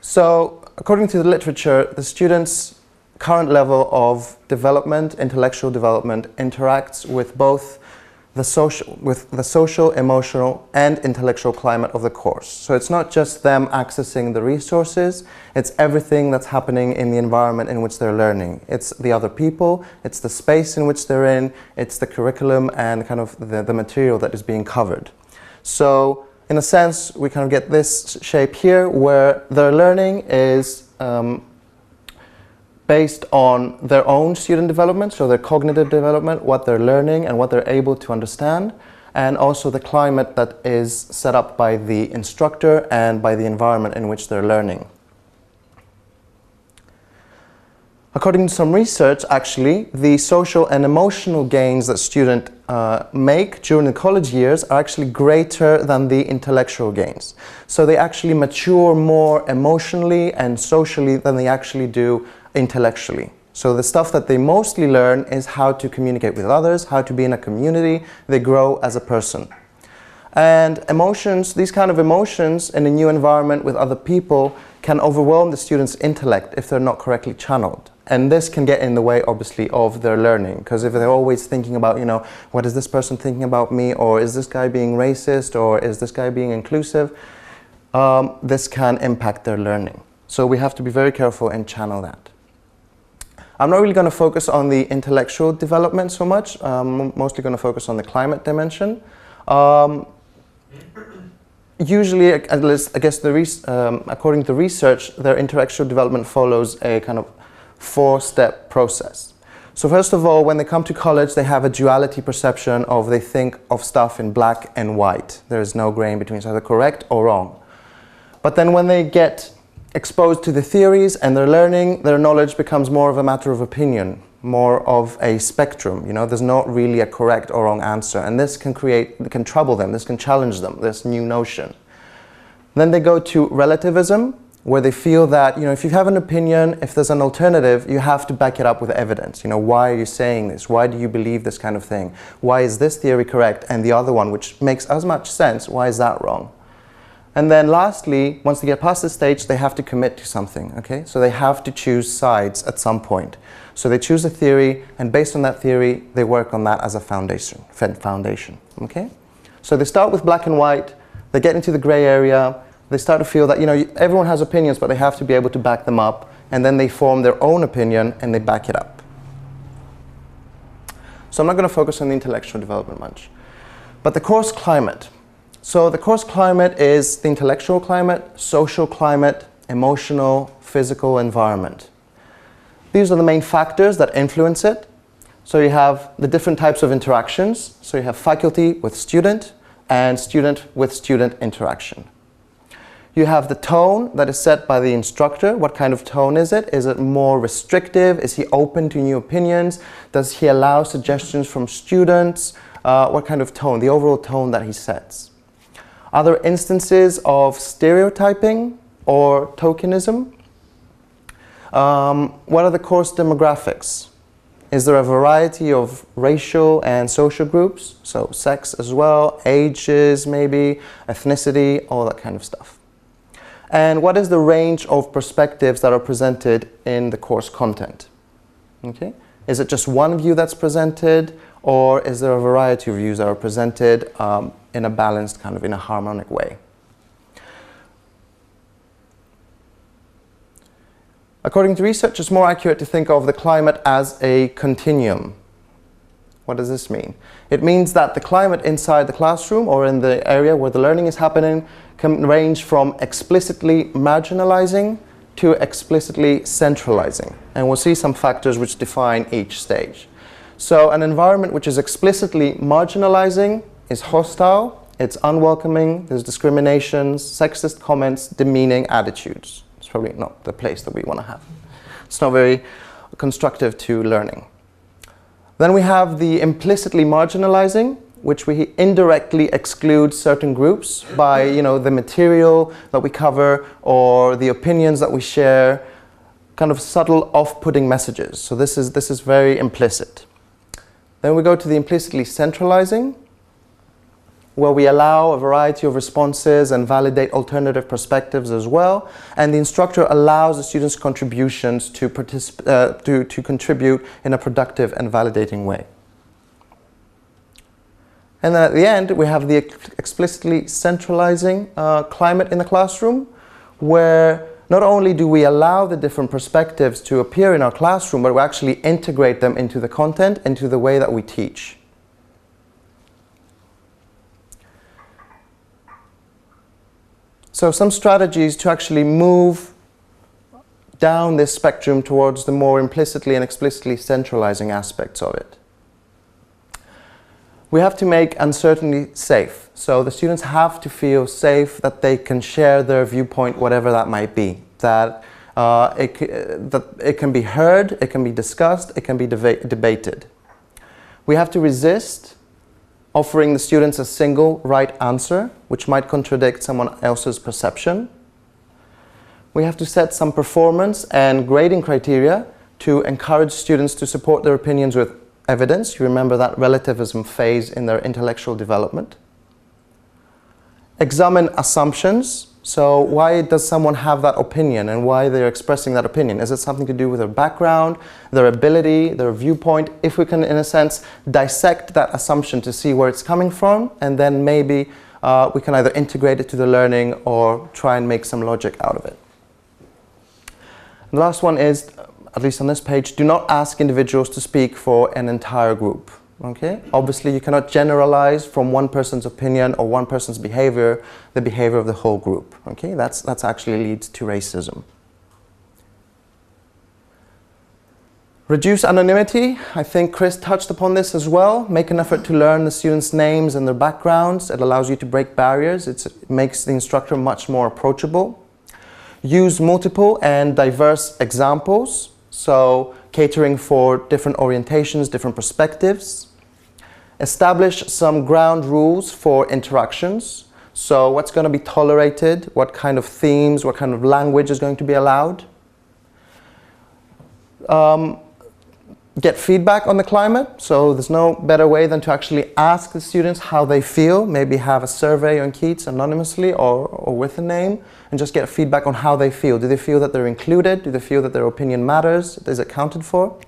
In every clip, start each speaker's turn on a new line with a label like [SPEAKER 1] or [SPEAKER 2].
[SPEAKER 1] So, according to the literature, the students' current level of development, intellectual development, interacts with both the social, emotional, and intellectual climate of the course. So it's not just them accessing the resources, it's everything that's happening in the environment in which they're learning. It's the other people, it's the space in which they're in, it's the curriculum and kind of the material that is being covered. So in a sense, we kind of get this shape here where their learning is based on their own student development, so their cognitive development, what they're learning and what they're able to understand, and also the climate that is set up by the instructor and by the environment in which they're learning. According to some research, actually, the social and emotional gains that students make during the college years are actually greater than the intellectual gains. So they actually mature more emotionally and socially than they actually do intellectually. So the stuff that they mostly learn is how to communicate with others, how to be in a community. They grow as a person. And emotions, these kind of emotions in a new environment with other people can overwhelm the student's intellect if they're not correctly channeled. And this can get in the way, obviously, of their learning. Because if they're always thinking about, you know, what is this person thinking about me? Or is this guy being racist? Or is this guy being inclusive? This can impact their learning. So we have to be very careful and channel that. I'm not really going to focus on the intellectual development so much. I'm mostly going to focus on the climate dimension. Usually, at least, I guess, according to research, their intellectual development follows a kind of 4-step process. So first of all, when they come to college, they have a duality perception of they think of stuff in black and white. There is no gray in between, it's either correct or wrong. But then when they get exposed to the theories and they're learning, their knowledge becomes more of a matter of opinion, more of a spectrum. You know, there's not really a correct or wrong answer, and this can trouble them, this can challenge them, this new notion. Then they go to relativism, where they feel that, you know, if you have an opinion, if there's an alternative, you have to back it up with evidence. You know, why are you saying this? Why do you believe this kind of thing? Why is this theory correct and the other one, which makes as much sense, why is that wrong? And then lastly, once they get past this stage, they have to commit to something, okay? So they have to choose sides at some point. So they choose a theory, and based on that theory, they work on that as a foundation, okay? So they start with black and white, they get into the gray area, they start to feel that, you know, everyone has opinions, but they have to be able to back them up, and then they form their own opinion and they back it up. So I'm not going to focus on the intellectual development much. But the course climate. So the course climate is the intellectual climate, social climate, emotional, physical environment. These are the main factors that influence it. So you have the different types of interactions. So you have faculty with student and student with student interaction. You have the tone that is set by the instructor. What kind of tone is it? Is it more restrictive? Is he open to new opinions? Does he allow suggestions from students? What kind of tone? The overall tone that he sets. Are there instances of stereotyping or tokenism? What are the course demographics? Is there a variety of racial and social groups? So sex as well, ages maybe, ethnicity, all that kind of stuff. And what is the range of perspectives that are presented in the course content? Okay? Is it just one view that's presented, or is there a variety of views that are presented in a balanced, kind of in a harmonic way? According to research, it's more accurate to think of the climate as a continuum. What does this mean? It means that the climate inside the classroom or in the area where the learning is happening can range from explicitly marginalizing to explicitly centralizing. And we'll see some factors which define each stage. So an environment which is explicitly marginalizing is hostile, it's unwelcoming, there's discriminations, sexist comments, demeaning attitudes. It's probably not the place that we want to have. It's not very constructive to learning. Then we have the implicitly marginalizing, which we indirectly exclude certain groups by, you know, the material that we cover or the opinions that we share, kind of subtle off-putting messages. So this is very implicit. Then we go to the implicitly centralizing, where we allow a variety of responses and validate alternative perspectives as well. And the instructor allows the students' contributions to contribute in a productive and validating way. And then at the end, we have the explicitly centralizing climate in the classroom, where not only do we allow the different perspectives to appear in our classroom, but we actually integrate them into the content, into the way that we teach. So some strategies to actually move down this spectrum towards the more implicitly and explicitly centralizing aspects of it. We have to make uncertainty safe. So the students have to feel safe that they can share their viewpoint, whatever that might be. That it can be heard, it can be discussed, it can be debated. We have to resist offering the students a single right answer, which might contradict someone else's perception. We have to set some performance and grading criteria to encourage students to support their opinions with evidence. You remember that relativism phase in their intellectual development. Examine assumptions. So why does someone have that opinion and why they're expressing that opinion? Is it something to do with their background, their ability, their viewpoint? If we can, in a sense, dissect that assumption to see where it's coming from, and then maybe we can either integrate it to the learning or try and make some logic out of it. The last one is, at least on this page, do not ask individuals to speak for an entire group. Okay? Obviously, you cannot generalize from one person's opinion or one person's behavior, the behavior of the whole group. Okay? That's actually leads to racism. Reduce anonymity. I think Chris touched upon this as well. Make an effort to learn the students' names and their backgrounds. It allows you to break barriers. It makes the instructor much more approachable. Use multiple and diverse examples. So catering for different orientations, different perspectives. Establish some ground rules for interactions. So what's going to be tolerated, what kind of themes, what kind of language is going to be allowed. Get feedback on the climate. So there's no better way than to actually ask the students how they feel. Maybe have a survey on Keats anonymously or with a name, and just get feedback on how they feel. Do they feel that they're included? Do they feel that their opinion matters? Is it counted for?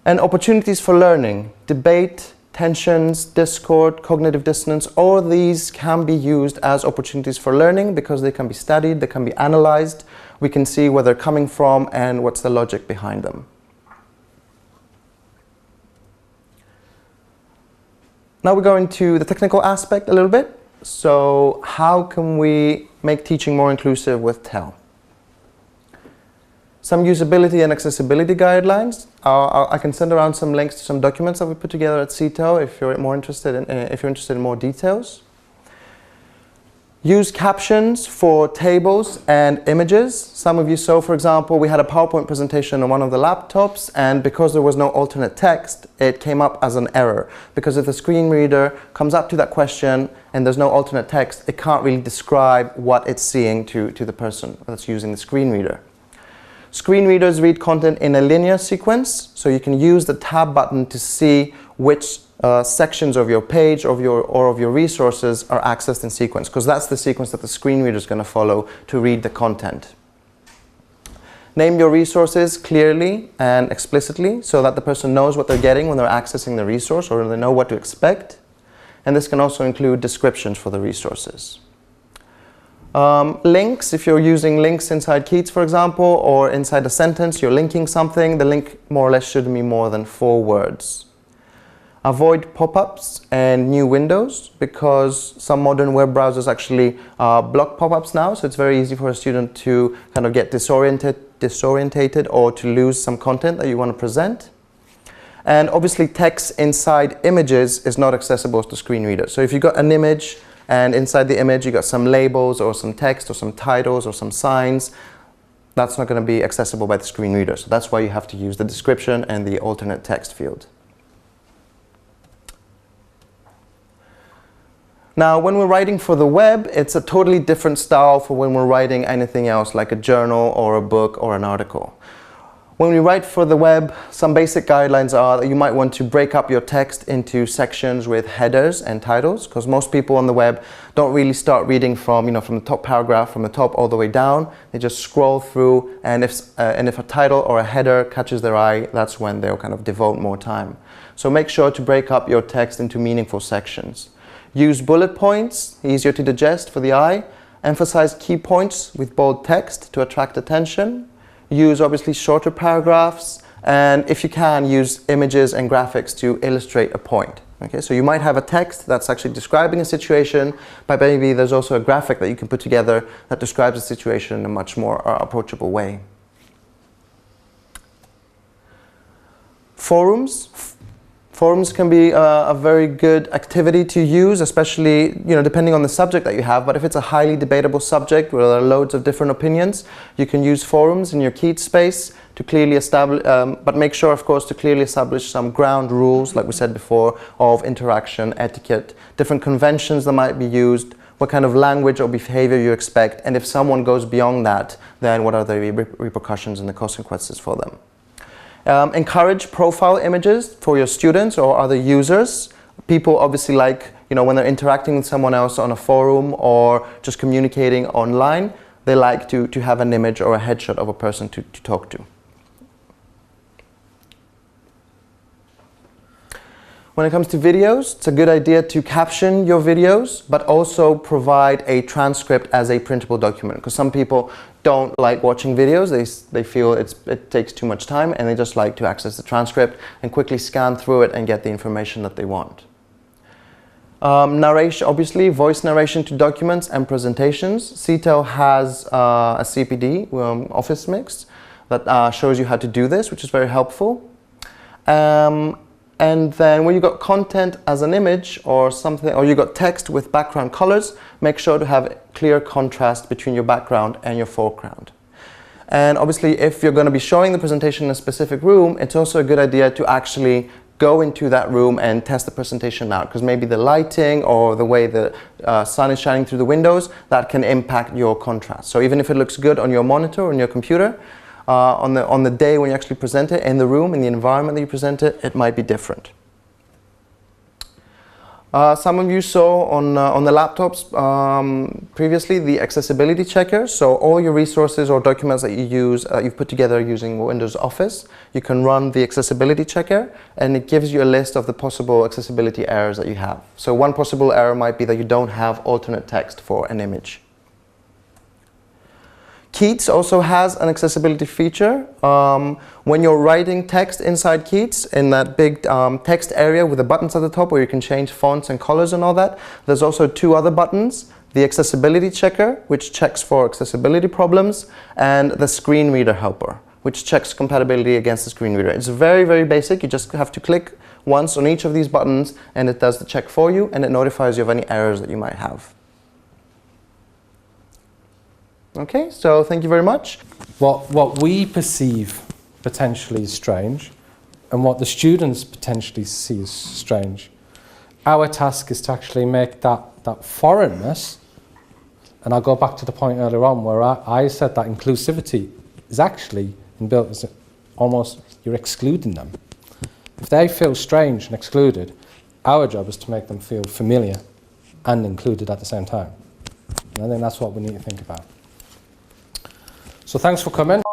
[SPEAKER 1] And opportunities for learning. Debate, tensions, discord, cognitive dissonance, all of these can be used as opportunities for learning because they can be studied, they can be analyzed. We can see where they're coming from and what's the logic behind them. Now we're going to the technical aspect a little bit. So how can we make teaching more inclusive with TEL? Some usability and accessibility guidelines. I can send around some links to some documents that we put together at CETO if you're interested in more details. Use captions for tables and images. Some of you saw, for example, we had a PowerPoint presentation on one of the laptops, and because there was no alternate text, it came up as an error. Because if the screen reader comes up to that question and there's no alternate text, it can't really describe what it's seeing to the person that's using the screen reader. Screen readers read content in a linear sequence, so you can use the tab button to see which sections of your page or of your resources are accessed in sequence, because that's the sequence that the screen reader is going to follow to read the content. Name your resources clearly and explicitly so that the person knows what they're getting when they're accessing the resource, or they know what to expect. And this can also include descriptions for the resources. Links, if you're using links inside Keats, for example, or inside a sentence, you're linking something, the link more or less shouldn't be more than 4 words. Avoid pop-ups and new windows, because some modern web browsers actually block pop-ups now, so it's very easy for a student to kind of get disorientated or to lose some content that you want to present. And obviously text inside images is not accessible to screen readers. So if you've got an image and inside the image you got some labels or some text or some titles or some signs, that's not going to be accessible by the screen reader. So that's why you have to use the description and the alternate text field. Now, when we're writing for the web, it's a totally different style for when we're writing anything else, like a journal or a book or an article. When we write for the web, some basic guidelines are that you might want to break up your text into sections with headers and titles, because most people on the web don't really start reading from the top paragraph, from the top all the way down. They just scroll through, and if a title or a header catches their eye, that's when they'll kind of devote more time. So make sure to break up your text into meaningful sections. Use bullet points, easier to digest for the eye. Emphasize key points with bold text to attract attention. Use obviously shorter paragraphs, and if you can, use images and graphics to illustrate a point. Okay, so you might have a text that's actually describing a situation, but maybe there's also a graphic that you can put together that describes a situation in a much more approachable way. Forums. Forums can be a very good activity to use, especially depending on the subject that you have. But if it's a highly debatable subject where there are loads of different opinions, you can use forums in your Keats space to clearly establish, but make sure, of course, to clearly establish some ground rules, like we said before, of interaction, etiquette, different conventions that might be used, what kind of language or behavior you expect, and if someone goes beyond that, then what are the repercussions and the consequences for them. Encourage profile images for your students or other users. People obviously like, when they're interacting with someone else on a forum or just communicating online, they like to have an image or a headshot of a person to talk to. When it comes to videos, it's a good idea to caption your videos, but also provide a transcript as a printable document, because some people don't like watching videos. They feel it takes too much time, and they just like to access the transcript and quickly scan through it and get the information that they want. Narration, obviously, voice narration to documents and presentations. CTEL has a CPD, Office Mix, that shows you how to do this, which is very helpful. And then when you got content as an image or something, or you got text with background colors, make sure to have clear contrast between your background and your foreground. And obviously, if you're going to be showing the presentation in a specific room, it's also a good idea to actually go into that room and test the presentation out, because maybe the lighting or the way the sun is shining through the windows, that can impact your contrast. So even if it looks good on your monitor or on your computer, on the day when you actually present it, in the room, in the environment that you present it, it might be different. Some of you saw on the laptops previously the accessibility checker. So all your resources or documents that you use, you've put together using Windows Office, you can run the accessibility checker, and it gives you a list of the possible accessibility errors that you have. So one possible error might be that you don't have alternate text for an image. Keats also has an accessibility feature. When you're writing text inside Keats, in that big text area with the buttons at the top where you can change fonts and colors and all that, there's also two other buttons. The accessibility checker, which checks for accessibility problems, and the screen reader helper, which checks compatibility against the screen reader. It's very, very basic. You just have to click once on each of these buttons and it does the check for you, and it notifies you of any errors that you might have. Okay, so thank you very much.
[SPEAKER 2] What we perceive potentially as strange, and what the students potentially see as strange, our task is to actually make that foreignness, and I'll go back to the point earlier on where I said that inclusivity is actually inbuilt as almost you're excluding them. If they feel strange and excluded, our job is to make them feel familiar and included at the same time. And I think that's what we need to think about. So thanks for coming.